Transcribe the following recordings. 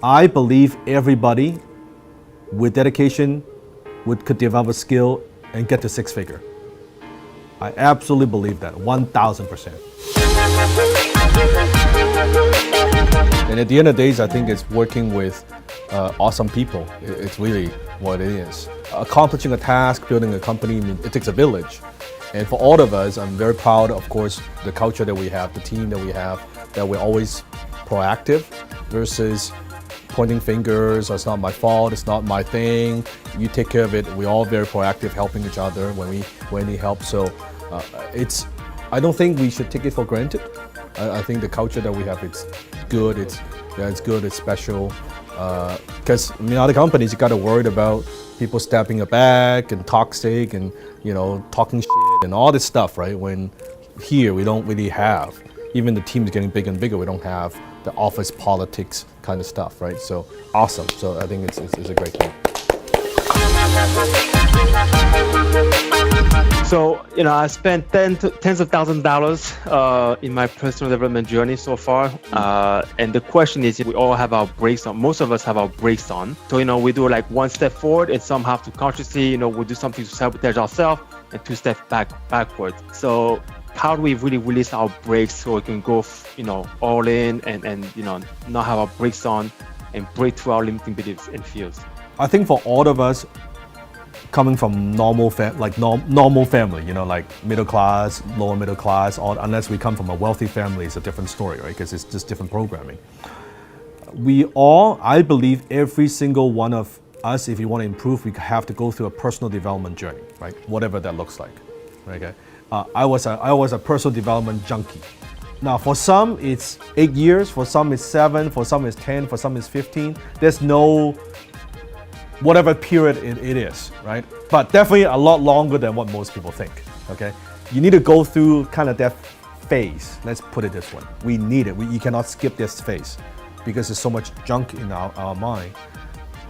I believe everybody with dedication could develop a skill and get to six figure. I absolutely believe that, 1,000%. And at the end of the days, I think it's working with awesome people. It's really what it is. Accomplishing a task, building a company, it takes a village. And for all of us, I'm very proud, of course, the culture that we have, the team that we have, that we're always proactive versus pointing fingers, it's not my fault, it's not my thing, you take care of it. We're all very proactive, helping each other when we need help. So I don't think we should take it for granted. I think the culture that we have, it's good, it's good, it's special. Because in other companies, you got to worry about people stabbing your back and toxic and talking shit and all this stuff, right? When here we don't really have. Even the team is getting bigger and bigger. We don't have the office politics kind of stuff, right? So awesome. So I think it's a great thing. So, I spent tens of thousands of dollars in my personal development journey so far. And the question is, we all have our brakes on. Most of us have our brakes on. So, we do like one step forward and some have to consciously, we'll do something to sabotage ourselves and two steps backwards. So how do we really release our brakes so we can go, all in and not have our brakes on and break through our limiting beliefs and fears? I think for all of us, coming from normal family, like middle class, lower middle class, or unless we come from a wealthy family, it's a different story, right? Because it's just different programming. I believe every single one of us, if you want to improve, we have to go through a personal development journey, right? Whatever that looks like, okay? I was a personal development junkie. Now, for some, it's 8 years, for some, it's 7, for some, it's 10, for some, it's 15. There's no whatever period it is, right? But definitely a lot longer than what most people think, okay? You need to go through kind of that phase. Let's put it this way. We need it. You cannot skip this phase because there's so much junk in our mind.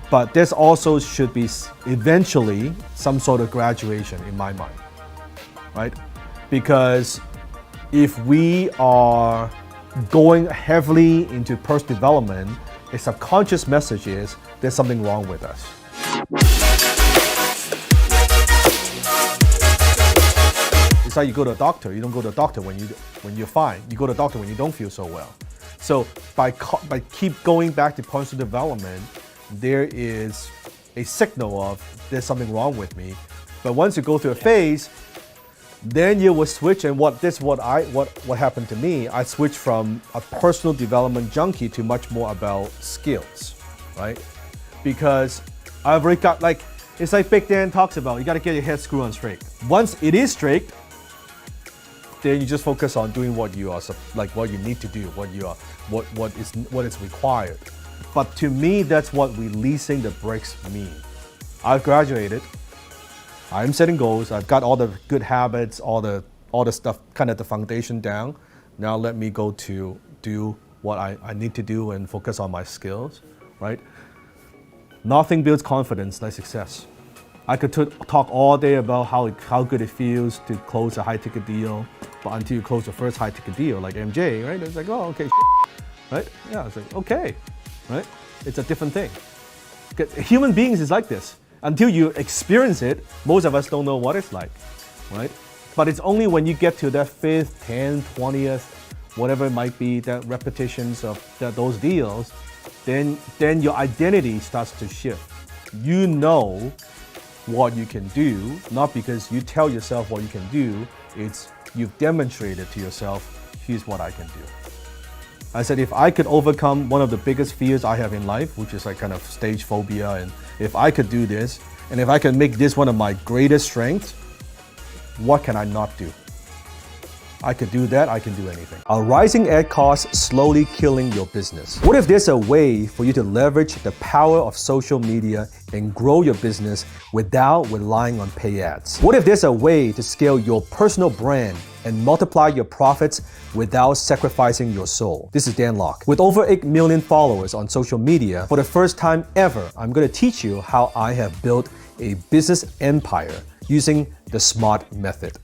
But there's also should be eventually some sort of graduation in my mind, right? Because if we are going heavily into personal development, a subconscious message is there's something wrong with us. It's like you go to a doctor. You don't go to a doctor when you're fine. You go to a doctor when you don't feel so well. So by keep going back to personal development, there is a signal of there's something wrong with me. But once you go through a phase, then you will switch. And what happened to me, I switched from a personal development junkie to much more about skills, right? Because I've already got it's like Big Dan talks about, you got to get your head screwed on straight. Once it is straight, then you just focus on doing what you are, what you need to do, what is required. But to me, that's what releasing the brakes mean. I've graduated. I'm setting goals. I've got all the good habits, all the stuff, kind of the foundation down. Now let me go to do what I need to do and focus on my skills, right? Nothing builds confidence like success. I could talk all day about how good it feels to close a high-ticket deal, but until you close the first high-ticket deal, like MJ, right? It's like, oh, okay, right? Yeah, it's like, okay, right? It's a different thing. Human beings is like this. Until you experience it, most of us don't know what it's like, right? But it's only when you get to that 5th, 10th, 20th, whatever it might be, that repetitions of those deals, then your identity starts to shift. You know what you can do, not because you tell yourself what you can do, it's you've demonstrated to yourself, here's what I can do. I said, if I could overcome one of the biggest fears I have in life, which is like kind of stage phobia, and if I could do this, and if I can make this one of my greatest strengths, what can I not do? I could do that, I can do anything. Are rising ad costs slowly killing your business? What if there's a way for you to leverage the power of social media and grow your business without relying on pay ads? What if there's a way to scale your personal brand and multiply your profits without sacrificing your soul? This is Dan Lok. With over 8 million followers on social media, for the first time ever, I'm going to teach you how I have built a business empire using the SMART method.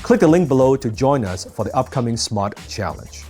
Click the link below to join us for the upcoming SMART Challenge.